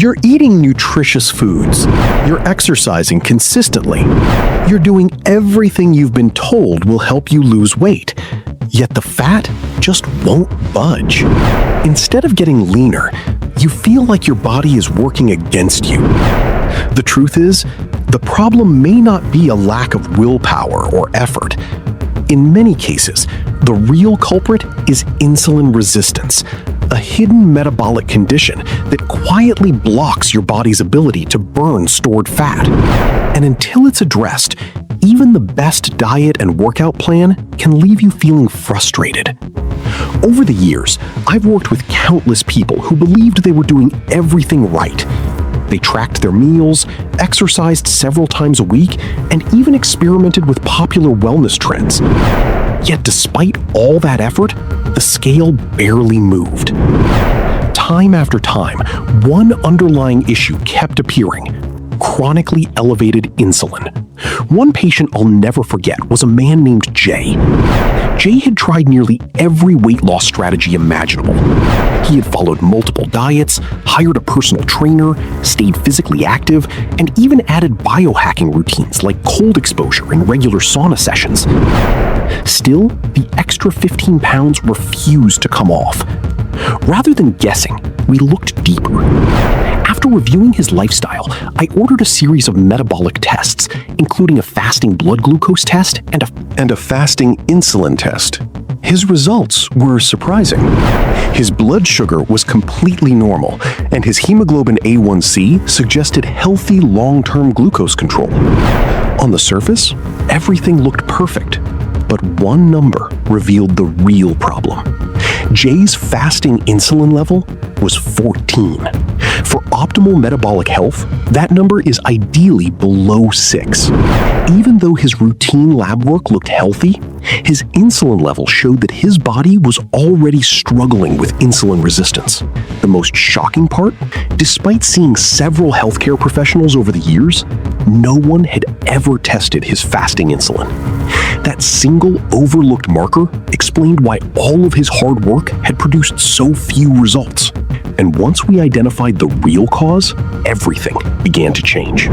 You're eating nutritious foods. You're exercising consistently. You're doing everything you've been told will help you lose weight. Yet the fat just won't budge. Instead of getting leaner, you feel like your body is working against you. The truth is, the problem may not be a lack of willpower or effort. In many cases, the real culprit is insulin resistance, a hidden metabolic condition that quietly blocks your body's ability to burn stored fat. And until it's addressed, even the best diet and workout plan can leave you feeling frustrated. Over the years, I've worked with countless people who believed they were doing everything right. They tracked their meals, exercised several times a week, and even experimented with popular wellness trends. Yet despite all that effort, the scale barely moved. Time after time, one underlying issue kept appearing: chronically elevated insulin. One patient I'll never forget was a man named Jay. Jay had tried nearly every weight loss strategy imaginable. He had followed multiple diets, hired a personal trainer, stayed physically active, and even added biohacking routines like cold exposure and regular sauna sessions. Still, the extra 15 pounds refused to come off. Rather than guessing, we looked deeper. After reviewing his lifestyle, I ordered a series of metabolic tests, including a fasting blood glucose test and a fasting insulin test. His results were surprising. His blood sugar was completely normal, and his hemoglobin A1C suggested healthy long-term glucose control. On the surface, everything looked perfect, but one number revealed the real problem. Jay's fasting insulin level was 14. For optimal metabolic health, that number is ideally below 6. Even though his routine lab work looked healthy, his insulin level showed that his body was already struggling with insulin resistance. The most shocking part, despite seeing several healthcare professionals over the years, no one had ever tested his fasting insulin. That single overlooked marker explained why all of his hard work had produced so few results. And once we identified the real cause, everything began to change.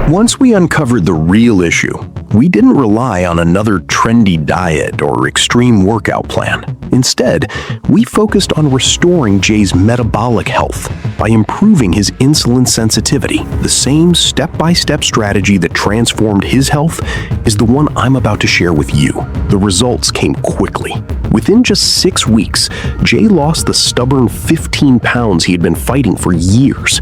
Once we uncovered the real issue, we didn't rely on another trendy diet or extreme workout plan. Instead, we focused on restoring Jay's metabolic health by improving his insulin sensitivity. The same step-by-step strategy that transformed his health is the one I'm about to share with you. The results came quickly. Within just 6 weeks, Jay lost the stubborn 15 pounds he had been fighting for years.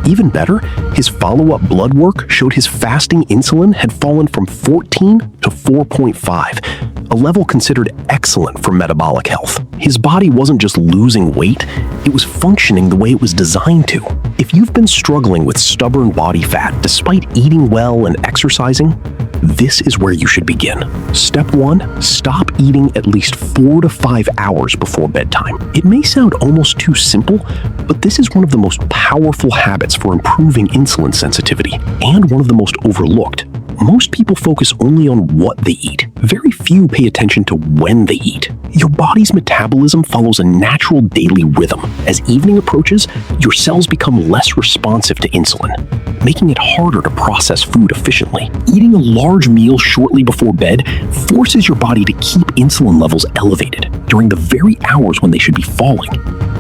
Even better, his follow-up blood work showed his fasting insulin had fallen from 14 to 4.5, a level considered excellent for metabolic health. His body wasn't just losing weight, it was functioning the way it was designed to. If you've been struggling with stubborn body fat despite eating well and exercising, this is where you should begin. Step 1, stop eating at least 4 to 5 hours before bedtime. It may sound almost too simple, but this is one of the most powerful habits for improving insulin sensitivity, and one of the most overlooked. Most people focus only on what they eat. Very few pay attention to when they eat. Your body's metabolism follows a natural daily rhythm. As evening approaches, your cells become less responsive to insulin, making it harder to process food efficiently. Eating a large meal shortly before bed forces your body to keep insulin levels elevated during the very hours when they should be falling.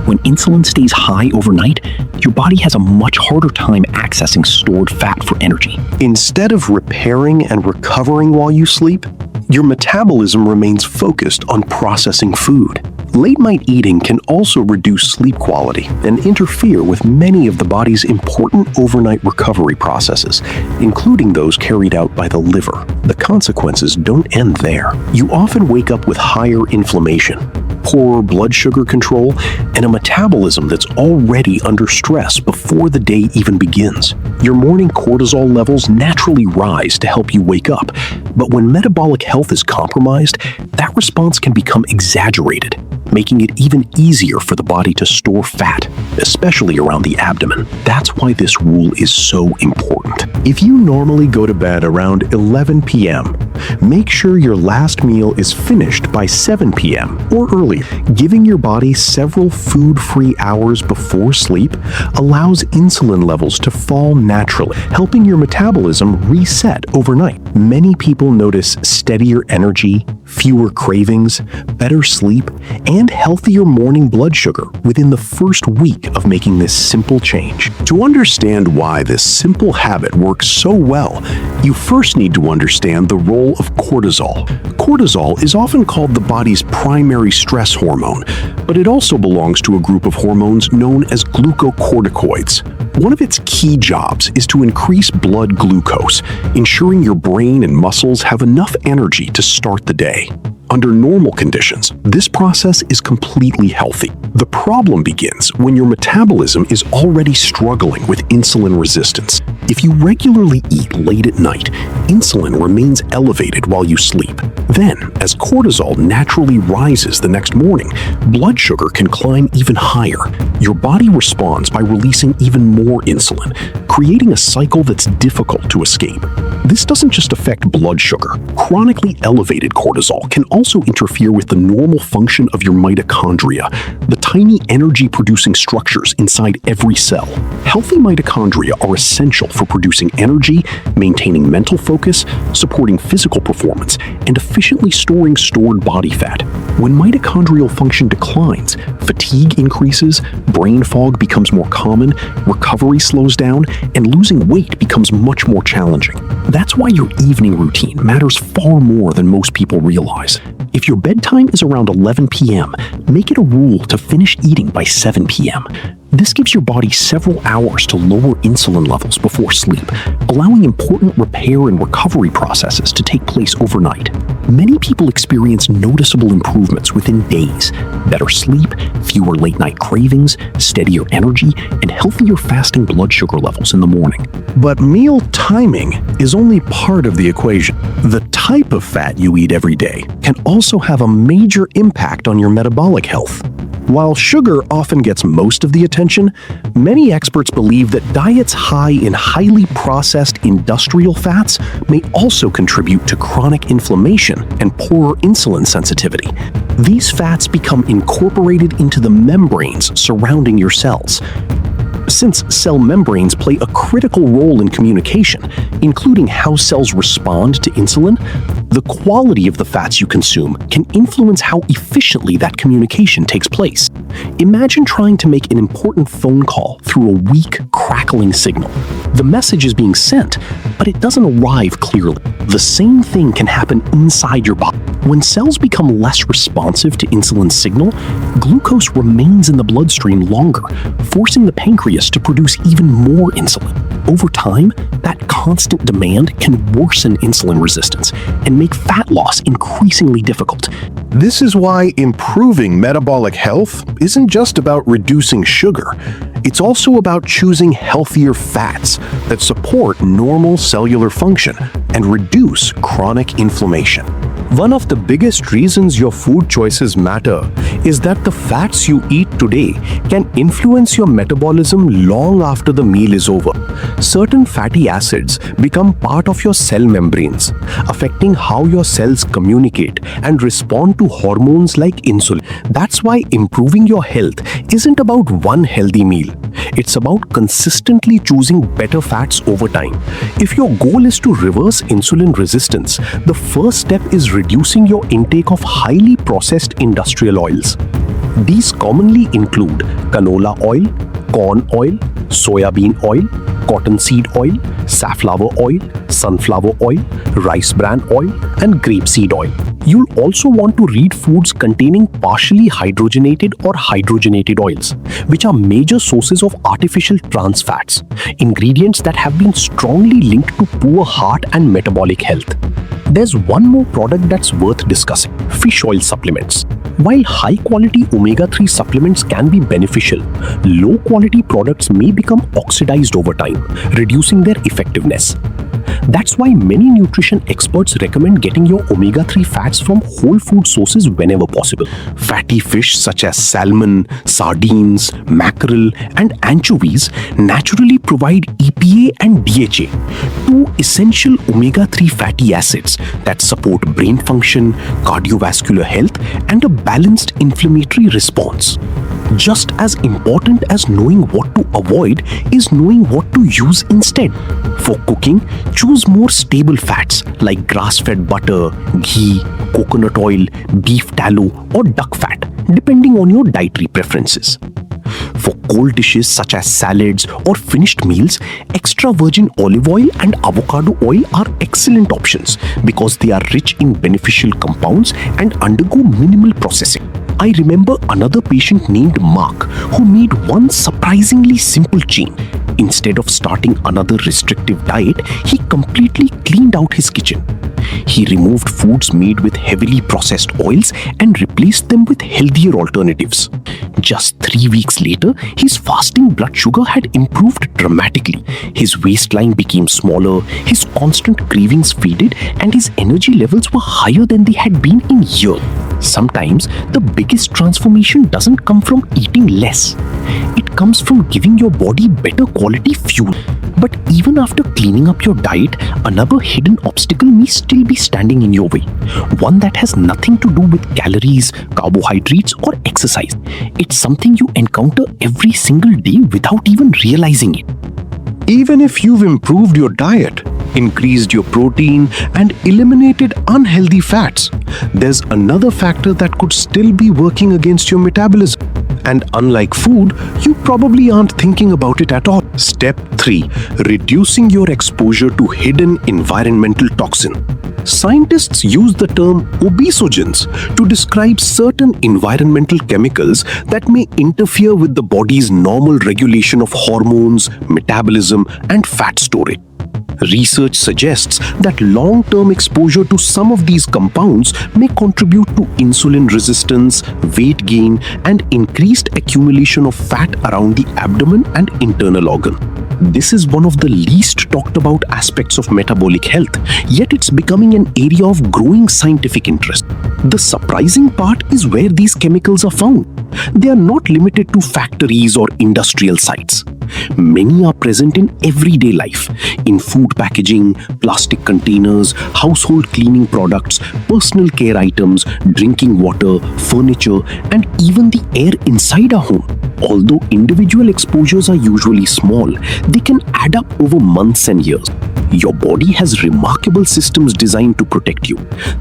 When insulin stays high overnight, your body has a much harder time accessing stored fat for energy. Instead of repairing and recovering while you sleep, your metabolism remains focused on processing food. Late-night eating can also reduce sleep quality and interfere with many of the body's important overnight recovery processes, including those carried out by the liver. The consequences don't end there. You often wake up with higher inflammation, poorer blood sugar control, and a metabolism that's already under stress before the day even begins. Your morning cortisol levels naturally rise to help you wake up, but when metabolic health is compromised, that response can become exaggerated, making it even easier for the body to store fat, especially around the abdomen. That's why this rule is so important. If you normally go to bed around 11 p.m., Make sure your last meal is finished by 7 p.m. or earlier. Giving your body several food-free hours before sleep allows insulin levels to fall naturally, helping your metabolism reset overnight. Many people notice steadier energy, fewer cravings, better sleep, and healthier morning blood sugar within the first week of making this simple change. To understand why this simple habit works so well, you first need to understand the role of cortisol. Cortisol is often called the body's primary stress hormone, but it also belongs to a group of hormones known as glucocorticoids. One of its key jobs is to increase blood glucose, ensuring your brain and muscles have enough energy to start the day. Under normal conditions, this process is completely healthy. The problem begins when your metabolism is already struggling with insulin resistance. If you regularly eat late at night, insulin remains elevated while you sleep. Then, as cortisol naturally rises the next morning, blood sugar can climb even higher. Your body responds by releasing even more insulin, creating a cycle that's difficult to escape. This doesn't just affect blood sugar. Chronically elevated cortisol can also interfere with the normal function of your mitochondria, the tiny energy-producing structures inside every cell. Healthy mitochondria are essential for producing energy, maintaining mental focus, supporting physical performance, and efficiently storing stored body fat. When mitochondrial function declines, fatigue increases, brain fog becomes more common, recovery slows down, and losing weight becomes much more challenging. That's why your evening routine matters far more than most people realize. If your bedtime is around 11 p.m., make it a rule to finish eating by 7 p.m. This gives your body several hours to lower insulin levels before sleep, allowing important repair and recovery processes to take place overnight. Many people experience noticeable improvements within days: better sleep, fewer late-night cravings, steadier energy, and healthier fasting blood sugar levels in the morning. But meal timing is only part of the equation. The type of fat you eat every day can also have a major impact on your metabolic health. While sugar often gets most of the attention, many experts believe that diets high in highly processed industrial fats may also contribute to chronic inflammation and poorer insulin sensitivity. These fats become incorporated into the membranes surrounding your cells. Since cell membranes play a critical role in communication, including how cells respond to insulin, the quality of the fats you consume can influence how efficiently that communication takes place. Imagine trying to make an important phone call through a weak, crackling signal. The message is being sent, but it doesn't arrive clearly. The same thing can happen inside your body. When cells become less responsive to insulin's signal, glucose remains in the bloodstream longer, forcing the pancreas to produce even more insulin. Over time, that constant demand can worsen insulin resistance and make fat loss increasingly difficult. This is why improving metabolic health isn't just about reducing sugar. It's also about choosing healthier fats that support normal cellular function and reduce chronic inflammation. One of the biggest reasons your food choices matter is that the fats you eat today can influence your metabolism long after the meal is over. Certain fatty acids become part of your cell membranes, affecting how your cells communicate and respond to hormones like insulin. That's why improving your health isn't about one healthy meal. It's about consistently choosing better fats over time. If your goal is to reverse insulin resistance, the first step is reducing your intake of highly processed industrial oils. These commonly include canola oil, corn oil, soybean oil, cottonseed oil, safflower oil, sunflower oil, rice bran oil, and grapeseed oil. You'll also want to read foods containing partially hydrogenated or hydrogenated oils, which are major sources of artificial trans fats, ingredients that have been strongly linked to poor heart and metabolic health. There's one more product that's worth discussing: fish oil supplements. While high-quality omega-3 supplements can be beneficial, low-quality products may become oxidized over time, reducing their effectiveness. That's why many nutrition experts recommend getting your omega-3 fats from whole food sources whenever possible. Fatty fish such as salmon, sardines, mackerel, and anchovies naturally provide EPA and DHA, two essential omega-3 fatty acids that support brain function, cardiovascular health, and a balanced inflammatory response. Just as important as knowing what to avoid is knowing what to use instead. For cooking, choose more stable fats like grass-fed butter, ghee, coconut oil, beef tallow, or duck fat, depending on your dietary preferences. For cold dishes such as salads or finished meals, extra virgin olive oil and avocado oil are excellent options because they are rich in beneficial compounds and undergo minimal processing. I remember another patient named Mark who made one surprisingly simple change. Instead of starting another restrictive diet, he completely cleaned out his kitchen. He removed foods made with heavily processed oils and replaced them with healthier alternatives. Just 3 weeks later, his fasting blood sugar had improved dramatically. His waistline became smaller, his constant cravings faded, and his energy levels were higher than they had been in years. Sometimes the biggest transformation doesn't come from eating less. It comes from giving your body better quality fuel. But even after cleaning up your diet, another hidden obstacle may still be standing in your way. One that has nothing to do with calories, carbohydrates, or exercise. It's something you encounter every single day without even realizing it. Even if you've improved your diet, increased your protein, and eliminated unhealthy fats, there's another factor that could still be working against your metabolism. And unlike food, you probably aren't thinking about it at all. Step 3. Reducing your exposure to hidden environmental toxin. Scientists use the term obesogens to describe certain environmental chemicals that may interfere with the body's normal regulation of hormones, metabolism, and fat storage. Research suggests that long-term exposure to some of these compounds may contribute to insulin resistance, weight gain, and increased accumulation of fat around the abdomen and internal organ. This is one of the least talked about aspects of metabolic health, yet it's becoming an area of growing scientific interest. The surprising part is where these chemicals are found. They are not limited to factories or industrial sites. Many are present in everyday life, in food packaging, plastic containers, household cleaning products, personal care items, drinking water, furniture, and even the air inside our home. Although individual exposures are usually small, they can add up over months and years. Your body has remarkable systems designed to protect you.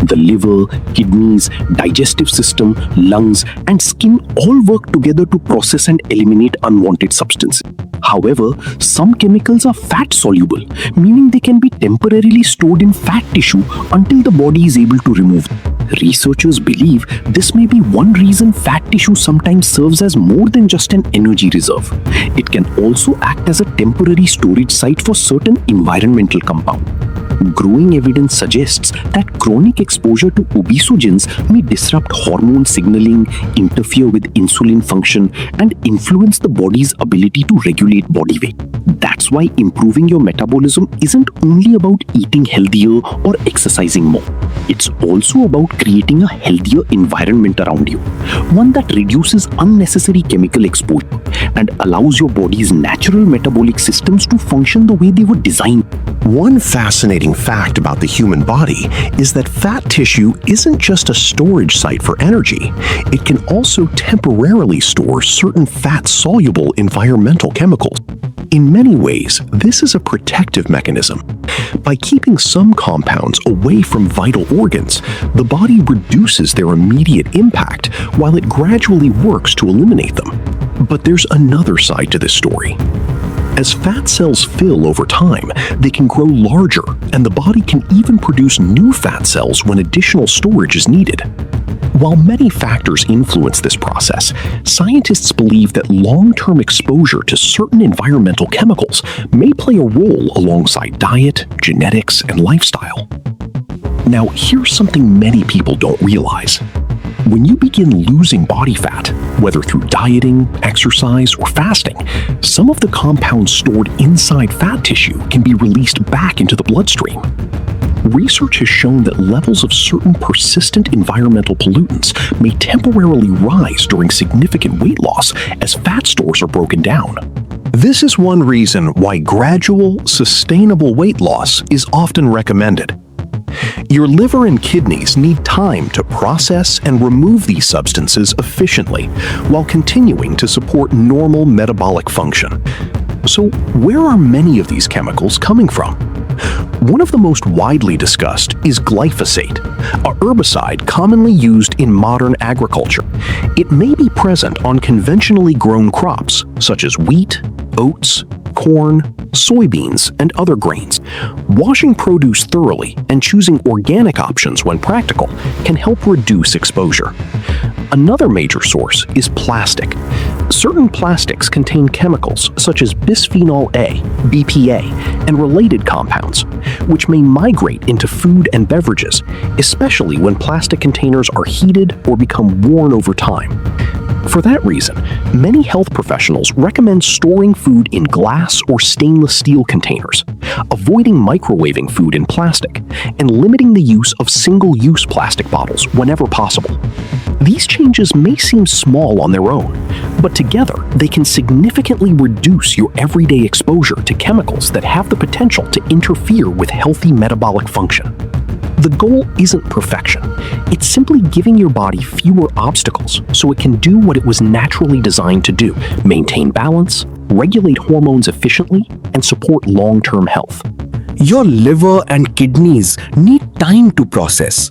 The liver, kidneys, digestive system, lungs, and skin all work together to process and eliminate unwanted substances. However, some chemicals are fat-soluble, meaning they can be temporarily stored in fat tissue until the body is able to remove them. Researchers believe this may be one reason fat tissue sometimes serves as more than just an energy reserve. It can also act as a temporary storage site for certain environmental compounds. Growing evidence suggests that chronic exposure to obesogens may disrupt hormone signaling, interfere with insulin function, and influence the body's ability to regulate body weight. That's why improving your metabolism isn't only about eating healthier or exercising more. It's also about creating a healthier environment around you, one that reduces unnecessary chemical exposure and allows your body's natural metabolic systems to function the way they were designed. One fascinating fact about the human body is that fat tissue isn't just a storage site for energy. It can also temporarily store certain fat-soluble environmental chemicals. In many ways, this is a protective mechanism. By keeping some compounds away from vital organs, the body reduces their immediate impact while it gradually works to eliminate them. But there's another side to this story. As fat cells fill over time, they can grow larger, and the body can even produce new fat cells when additional storage is needed. While many factors influence this process, scientists believe that long-term exposure to certain environmental chemicals may play a role alongside diet, genetics, and lifestyle. Now, here's something many people don't realize. When you begin losing body fat, whether through dieting, exercise, or fasting, some of the compounds stored inside fat tissue can be released back into the bloodstream. Research has shown that levels of certain persistent environmental pollutants may temporarily rise during significant weight loss as fat stores are broken down. This is one reason why gradual, sustainable weight loss is often recommended. Your liver and kidneys need time to process and remove these substances efficiently while continuing to support normal metabolic function. So, where are many of these chemicals coming from? One of the most widely discussed is glyphosate, a herbicide commonly used in modern agriculture. It may be present on conventionally grown crops such as wheat, oats, corn, soybeans, and other grains. Washing produce thoroughly and choosing organic options when practical can help reduce exposure. Another major source is plastic. Certain plastics contain chemicals such as bisphenol A, BPA, and related compounds, which may migrate into food and beverages, especially when plastic containers are heated or become worn over time. For that reason, many health professionals recommend storing food in glass or stainless steel containers, avoiding microwaving food in plastic, and limiting the use of single-use plastic bottles whenever possible. These changes may seem small on their own, but together they can significantly reduce your everyday exposure to chemicals that have the potential to interfere with healthy metabolic function. The goal isn't perfection. It's simply giving your body fewer obstacles so it can do what it was naturally designed to do: maintain balance, regulate hormones efficiently, and support long-term health. Your liver and kidneys need time to process.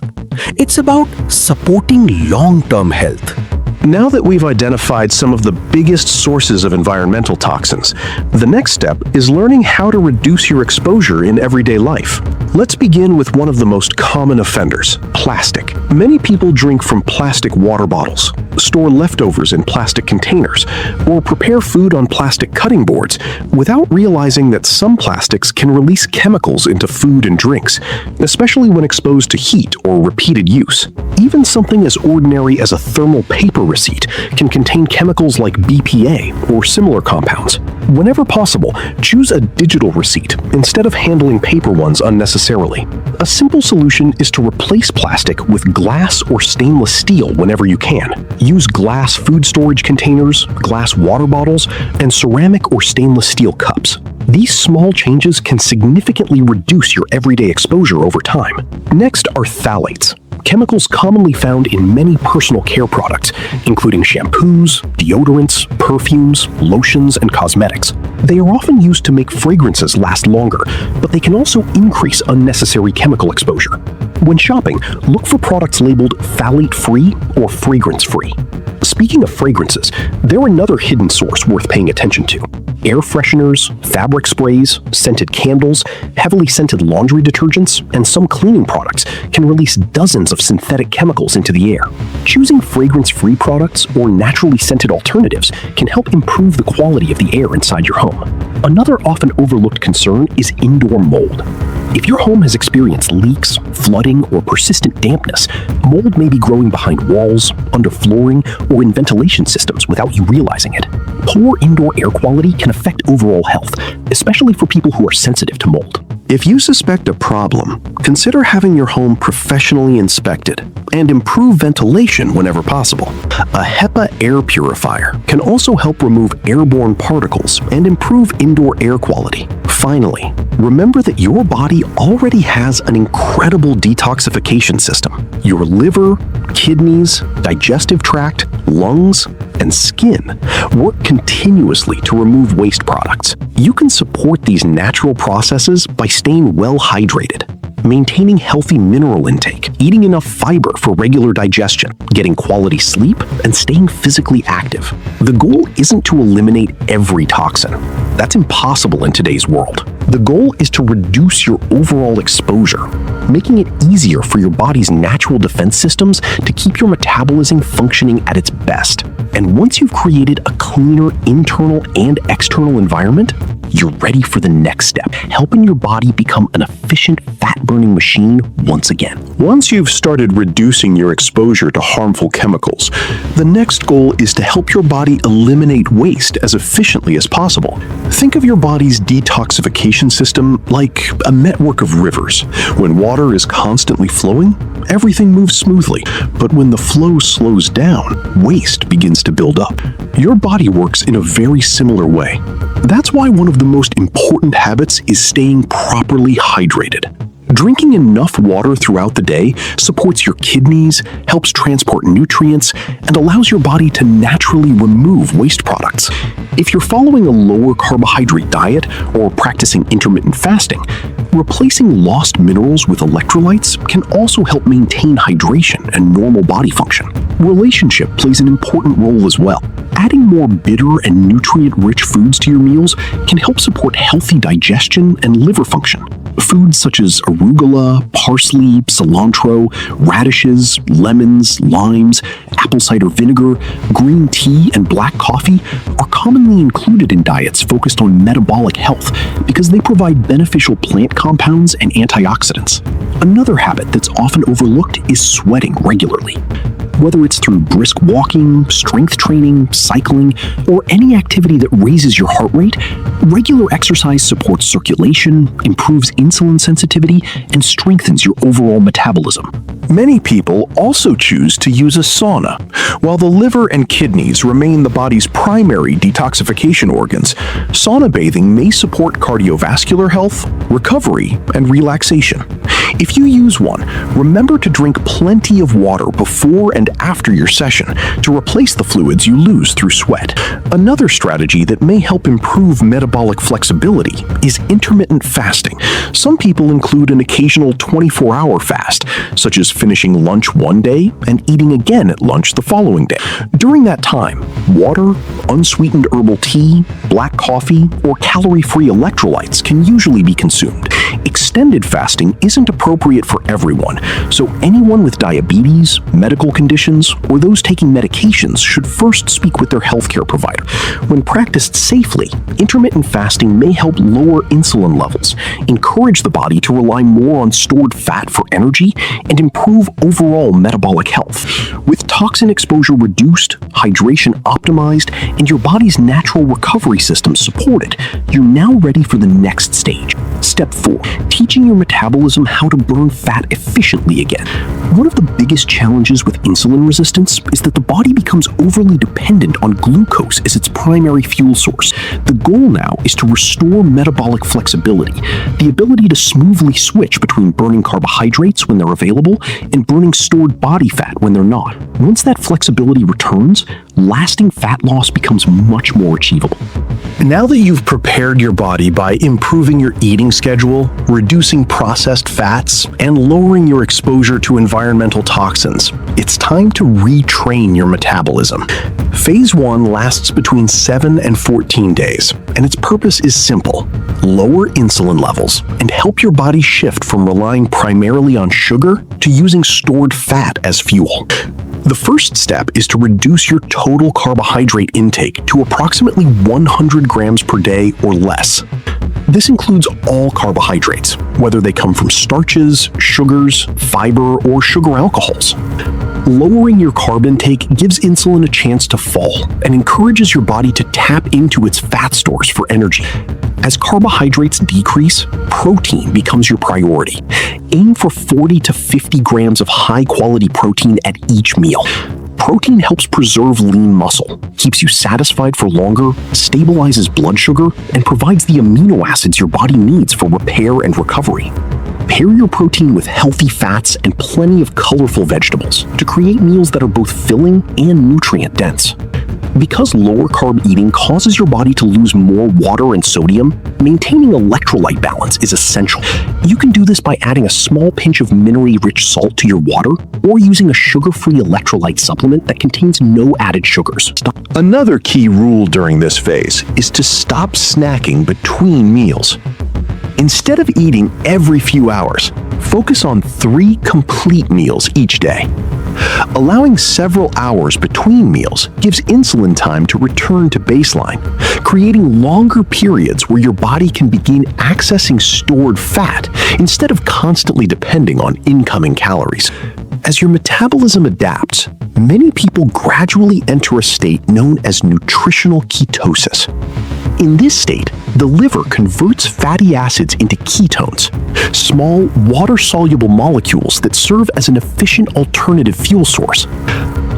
It's about supporting long-term health. Now that we've identified some of the biggest sources of environmental toxins, the next step is learning how to reduce your exposure in everyday life. Let's begin with one of the most common offenders: plastic. Many people drink from plastic water bottles, store leftovers in plastic containers, or prepare food on plastic cutting boards without realizing that some plastics can release chemicals into food and drinks, especially when exposed to heat or repeated use. Even something as ordinary as a thermal paper receipt can contain chemicals like BPA or similar compounds. Whenever possible, choose a digital receipt instead of handling paper ones unnecessarily. A simple solution is to replace plastic with glass or stainless steel whenever you can. Use glass food storage containers, glass water bottles, and ceramic or stainless steel cups. These small changes can significantly reduce your everyday exposure over time. Next are phthalates, chemicals commonly found in many personal care products, including shampoos, deodorants, perfumes, lotions, and cosmetics. They are often used to make fragrances last longer, but they can also increase unnecessary chemical exposure. When shopping, look for products labeled phthalate-free or fragrance-free. Speaking of fragrances, they're another hidden source worth paying attention to. Air fresheners, fabric sprays, scented candles, heavily scented laundry detergents, and some cleaning products can release dozens of synthetic chemicals into the air. Choosing fragrance-free products or naturally scented alternatives can help improve the quality of the air inside your home. Another often overlooked concern is indoor mold. If your home has experienced leaks, flooding, or persistent dampness, mold may be growing behind walls, under flooring, or in ventilation systems without you realizing it. Poor indoor air quality can affect overall health, especially for people who are sensitive to mold. If you suspect a problem, consider having your home professionally inspected and improve ventilation whenever possible. A HEPA air purifier can also help remove airborne particles and improve indoor air quality. Finally, remember that your body already has an incredible detoxification system. Your liver, kidneys, digestive tract, lungs, and skin work continuously to remove waste products. You can support these natural processes by staying well hydrated, maintaining healthy mineral intake, eating enough fiber for regular digestion, getting quality sleep, and staying physically active. The goal isn't to eliminate every toxin. That's impossible in today's world. The goal is to reduce your overall exposure, making it easier for your body's natural defense systems to keep your metabolism functioning at its best. And once you've created a cleaner internal and external environment, you're ready for the next step, helping your body become an efficient fat-burning machine once again. Once you've started reducing your exposure to harmful chemicals, the next goal is to help your body eliminate waste as efficiently as possible. Think of your body's detoxification system like a network of rivers. When water is constantly flowing, everything moves smoothly. But when the flow slows down, waste begins to build up. Your body works in a very similar way. That's why one of the most important habits is staying properly hydrated. Drinking enough water throughout the day supports your kidneys, helps transport nutrients, and allows your body to naturally remove waste products. If you're following a lower carbohydrate diet or practicing intermittent fasting, replacing lost minerals with electrolytes can also help maintain hydration and normal body function. Relationship plays an important role as well. Adding more bitter and nutrient-rich foods to your meals can help support healthy digestion and liver function. Foods such as arugula, parsley, cilantro, radishes, lemons, limes, apple cider vinegar, green tea, and black coffee are commonly included in diets focused on metabolic health because they provide beneficial plant compounds and antioxidants. Another habit that's often overlooked is sweating regularly. Whether it's through brisk walking, strength training, cycling, or any activity that raises your heart rate, regular exercise supports circulation, improves insulin sensitivity, and strengthens your overall metabolism. Many people also choose to use a sauna. While the liver and kidneys remain the body's primary detoxification organs, sauna bathing may support cardiovascular health, recovery, and relaxation. If you use one, remember to drink plenty of water before and after your session to replace the fluids you lose through sweat. Another strategy that may help improve metabolic flexibility is intermittent fasting. Some people include an occasional 24-hour fast, such as finishing lunch one day and eating again at lunch the following day. During that time, water, unsweetened herbal tea, black coffee, or calorie-free electrolytes can usually be consumed. Extended fasting isn't appropriate for everyone, so anyone with diabetes, medical conditions, or those taking medications should first speak with their healthcare provider. When practiced safely, intermittent fasting may help lower insulin levels, encourage the body to rely more on stored fat for energy, and improve overall metabolic health. With toxin exposure reduced, hydration optimized, and your body's natural recovery system supported, you're now ready for the next stage. Step 4. Teaching your metabolism how to burn fat efficiently again. One of the biggest challenges with insulin resistance is that the body becomes overly dependent on glucose as its primary fuel source. The goal now is to restore metabolic flexibility, the ability to smoothly switch between burning carbohydrates when they're available and burning stored body fat when they're not. Once that flexibility returns, lasting fat loss becomes much more achievable. Now that you've prepared your body by improving your eating schedule, reducing processed fats, and lowering your exposure to environmental toxins, it's time to retrain your metabolism. Phase 1 lasts between 7 and 14 days, and its purpose is simple: lower insulin levels and help your body shift from relying primarily on sugar to using stored fat as fuel. The first step is to reduce your total carbohydrate intake to approximately 100 grams per day or less. This includes all carbohydrates, whether they come from starches, sugars, fiber, or sugar alcohols. Lowering your carb intake gives insulin a chance to fall and encourages your body to tap into its fat stores for energy. As carbohydrates decrease, protein becomes your priority. Aim for 40 to 50 grams of high-quality protein at each meal. Protein helps preserve lean muscle, keeps you satisfied for longer, stabilizes blood sugar, and provides the amino acids your body needs for repair and recovery. Pair your protein with healthy fats and plenty of colorful vegetables to create meals that are both filling and nutrient-dense. Because lower carb eating causes your body to lose more water and sodium, maintaining electrolyte balance is essential. You can do this by adding a small pinch of mineral-rich salt to your water or using a sugar-free electrolyte supplement that contains no added sugars. Another key rule during this phase is to stop snacking between meals. Instead of eating every few hours, focus on 3 complete meals each day. Allowing several hours between meals gives insulin time to return to baseline, creating longer periods where your body can begin accessing stored fat instead of constantly depending on incoming calories. As your metabolism adapts, many people gradually enter a state known as nutritional ketosis. In this state, the liver converts fatty acids into ketones, small water-soluble molecules that serve as an efficient alternative fuel source.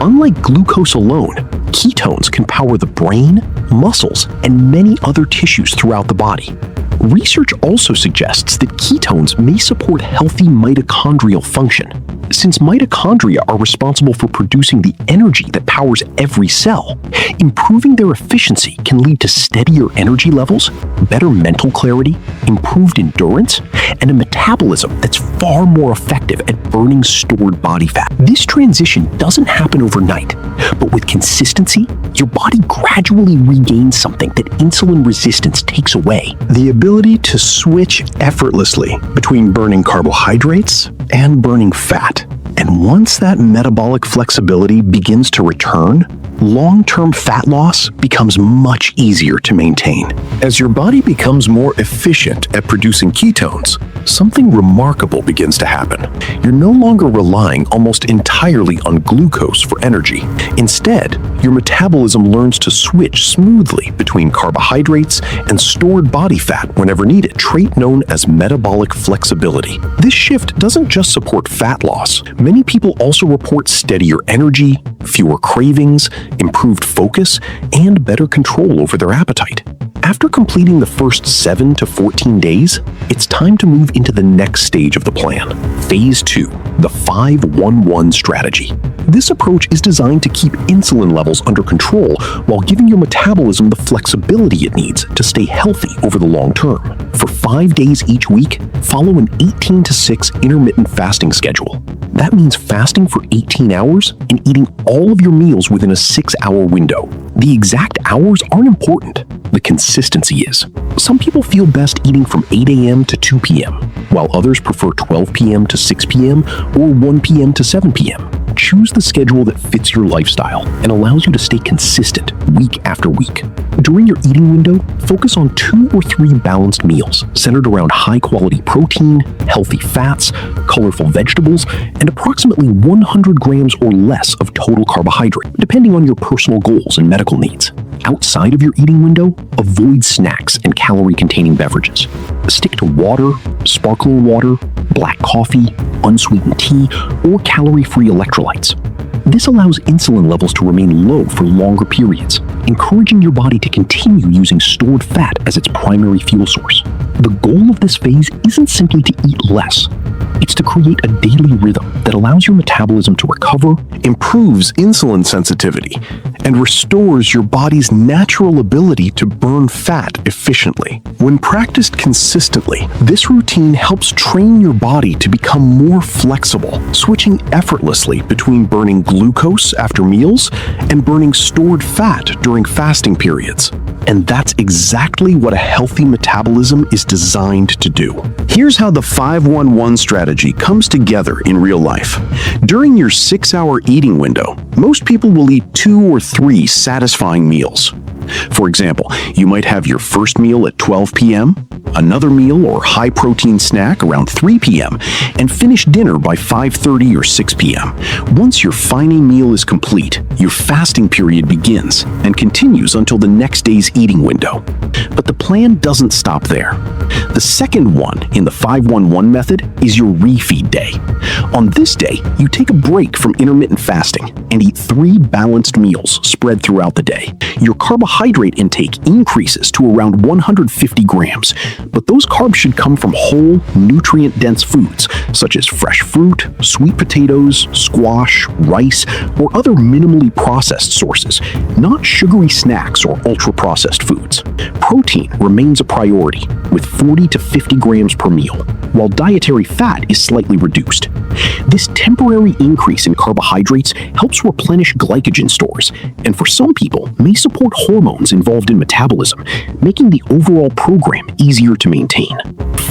Unlike glucose alone, ketones can power the brain, muscles, and many other tissues throughout the body. Research also suggests that ketones may support healthy mitochondrial function. Since mitochondria are responsible for producing the energy that powers every cell, improving their efficiency can lead to steadier energy levels, better mental clarity, improved endurance, and a metabolism that's far more effective at burning stored body fat. This transition doesn't happen overnight, but with consistency, your body gradually regains something that insulin resistance takes away: the ability to switch effortlessly between burning carbohydrates and burning fat. And once that metabolic flexibility begins to return, long-term fat loss becomes much easier to maintain. As your body becomes more efficient at producing ketones, something remarkable begins to happen. You're no longer relying almost entirely on glucose for energy. Instead, your metabolism learns to switch smoothly between carbohydrates and stored body fat whenever needed, a trait known as metabolic flexibility. This shift doesn't just support fat loss. Many people also report steadier energy, fewer cravings, improved focus, and better control over their appetite. After completing the first 7 to 14 days, it's time to move into the next stage of the plan, Phase 2, the 5-1-1 strategy. This approach is designed to keep insulin levels under control while giving your metabolism the flexibility it needs to stay healthy over the long term. For 5 days each week, follow an 18-6 intermittent fasting schedule. That means fasting for 18 hours and eating all of your meals within a 6-hour window. The exact hours aren't important. The consistency is. Some people feel best eating from 8 a.m. to 2 p.m., while others prefer 12 p.m. to 6 p.m. or 1 p.m. to 7 p.m. Choose the schedule that fits your lifestyle and allows you to stay consistent week after week. During your eating window, focus on 2 or 3 balanced meals centered around high-quality protein, healthy fats, colorful vegetables, and approximately 100 grams or less of total carbohydrate, depending on your personal goals and medical needs. Outside of your eating window, avoid snacks and calorie-containing beverages. Stick to water, sparkling water, black coffee, unsweetened tea, or calorie-free electrolytes. This allows insulin levels to remain low for longer periods, encouraging your body to continue using stored fat as its primary fuel source. The goal of this phase isn't simply to eat less. It's to create a daily rhythm that allows your metabolism to recover, improves insulin sensitivity, and restores your body's natural ability to burn fat efficiently. When practiced consistently, this routine helps train your body to become more flexible, switching effortlessly between burning glucose after meals and burning stored fat during fasting periods. And that's exactly what a healthy metabolism is designed to do. Here's how the 5-1-1 strategy comes together in real life. During your 6-hour eating window, most people will eat 2 or 3 satisfying meals. For example, you might have your first meal at 12 p.m., another meal or high-protein snack around 3 p.m., and finish dinner by 5:30 or 6 p.m. Once your final meal is complete, your fasting period begins and continues until the next day's eating window. But the plan doesn't stop there. The second one in the 5-1-1 method is your refeed day. On this day, you take a break from intermittent fasting and eat 3 balanced meals spread throughout the day. Your carbohydrate intake increases to around 150 grams, but those carbs should come from whole, nutrient-dense foods such as fresh fruit, sweet potatoes, squash, rice, or other minimally processed sources, not sugary snacks or ultra-processed foods. Protein remains a priority, with 40 to 50 grams per meal, while dietary fat is slightly reduced. This temporary increase in carbohydrates helps replenish glycogen stores, and for some people may support hormones involved in metabolism, making the overall program easier to maintain.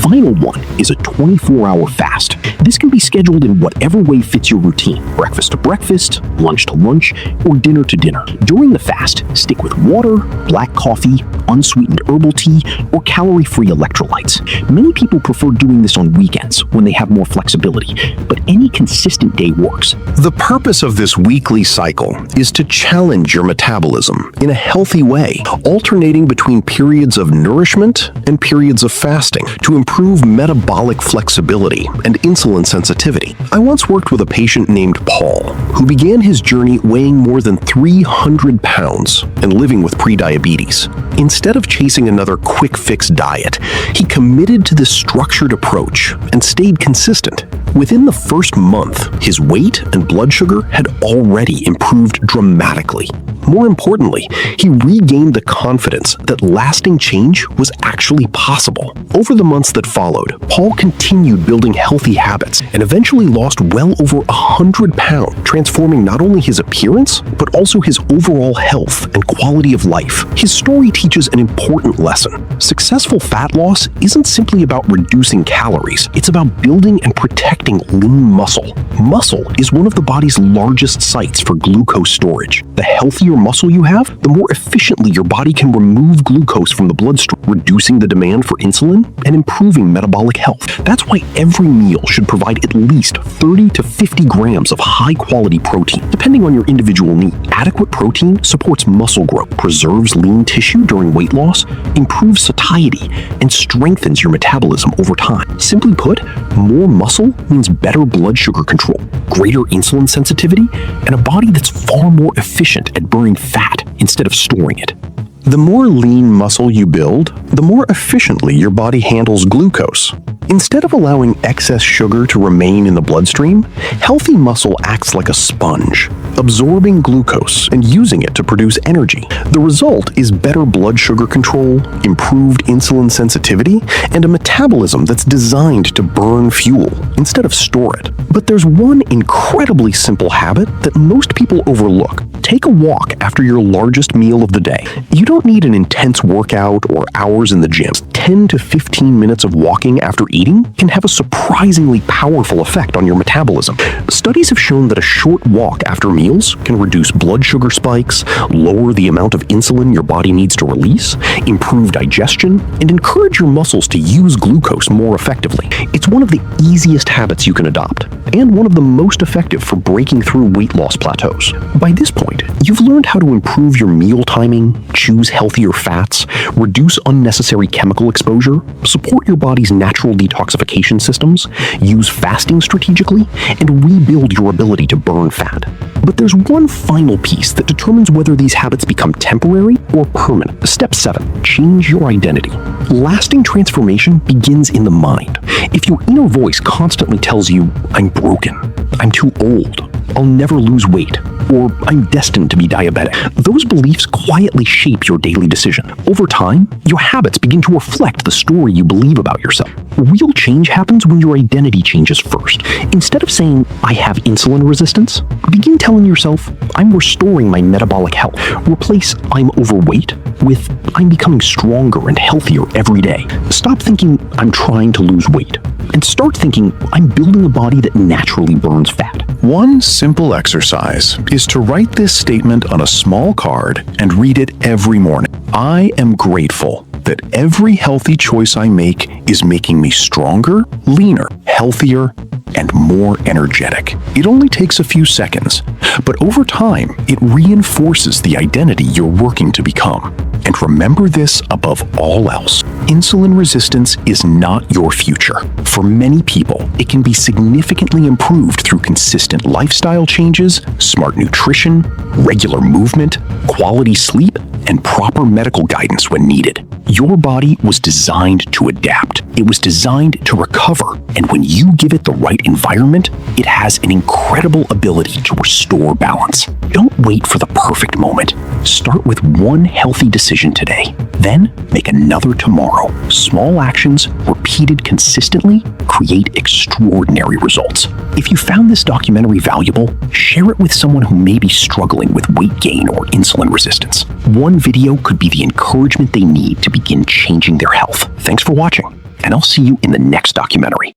final one is a 24-hour fast. This can be scheduled in whatever way fits your routine: breakfast to breakfast, lunch to lunch, or dinner to dinner. During the fast, stick with water, black coffee, unsweetened herbal tea, or calorie-free electrolytes. Many people prefer doing this on weekends when they have more flexibility, but any consistent day works. The purpose of this weekly cycle is to challenge your metabolism in a healthy way, alternating between periods of nourishment and periods of fasting to improve metabolic flexibility and insulin sensitivity. I once worked with a patient named Paul, who began his journey weighing more than 300 pounds and living with prediabetes. Instead of chasing another quick fix diet, he committed to this structured approach and stayed consistent. Within the first month, his weight and blood sugar had already improved dramatically. More importantly, he regained the confidence that lasting change was actually possible. Over the months that followed, Paul continued building healthy habits and eventually lost well over 100 pounds, transforming not only his appearance, but also his overall health and quality of life. His story teaches an important lesson. Successful fat loss isn't simply about reducing calories, it's about building and protecting lean muscle. Muscle is one of the body's largest sites for glucose storage. The healthier muscle you have, the more efficiently your body can remove glucose from the bloodstream, reducing the demand for insulin and improving metabolic health. That's why every meal should provide at least 30 to 50 grams of high-quality protein, depending on your individual need. Adequate protein supports muscle growth, preserves lean tissue during weight loss, improves satiety, and strengthens your metabolism over time. Simply put, more muscle means better blood sugar control, greater insulin sensitivity, and a body that's far more efficient at burning fat instead of storing it. The more lean muscle you build, the more efficiently your body handles glucose. Instead of allowing excess sugar to remain in the bloodstream, healthy muscle acts like a sponge, absorbing glucose and using it to produce energy. The result is better blood sugar control, improved insulin sensitivity, and a metabolism that's designed to burn fuel instead of store it. But there's one incredibly simple habit that most people overlook. Take a walk after your largest meal of the day. You don't need an intense workout or hours in the gym. 10 to 15 minutes of walking after eating can have a surprisingly powerful effect on your metabolism. Studies have shown that a short walk after meals can reduce blood sugar spikes, lower the amount of insulin your body needs to release, improve digestion, and encourage your muscles to use glucose more effectively. It's one of the easiest habits you can adopt, and one of the most effective for breaking through weight loss plateaus. By this point, you've learned how to improve your meal timing, choose healthier fats, reduce unnecessary chemical exposure, support your body's natural detoxification systems, use fasting strategically, and rebuild your ability to burn fat. But there's one final piece that determines whether these habits become temporary or permanent. Step 7. Change your identity. Lasting transformation begins in the mind. If your inner voice constantly tells you, "I'm broken, I'm too old, I'll never lose weight," or "I'm destined to be diabetic," those beliefs quietly shape your daily decision. Over time, your habits begin to reflect the story you believe about yourself. Real change happens when your identity changes first. Instead of saying, "I have insulin resistance," begin telling yourself, "I'm restoring my metabolic health." Replace "I'm overweight" with "I'm becoming stronger and healthier every day." Stop thinking, "I'm trying to lose weight," and start thinking, "I'm building a body that naturally burns fat." One simple exercise is to write this statement on a small card and read it every morning. I am grateful that every healthy choice I make is making me stronger, leaner, healthier, and more energetic. It only takes a few seconds, but over time, it reinforces the identity you're working to become. And remember this above all else: insulin resistance is not your future. For many people, it can be significantly improved through consistent lifestyle changes, smart nutrition, regular movement, quality sleep, and proper medical guidance when needed. Your body was designed to adapt. It was designed to recover. And when you give it the right environment, it has an incredible ability to restore balance. Don't wait for the perfect moment. Start with one healthy decision today. Then make another tomorrow. Small actions, repeated consistently, create extraordinary results. If you found this documentary valuable, share it with someone who may be struggling with weight gain or insulin resistance. One video could be the encouragement they need to begin changing their health. Thanks for watching. and I'll see you in the next documentary.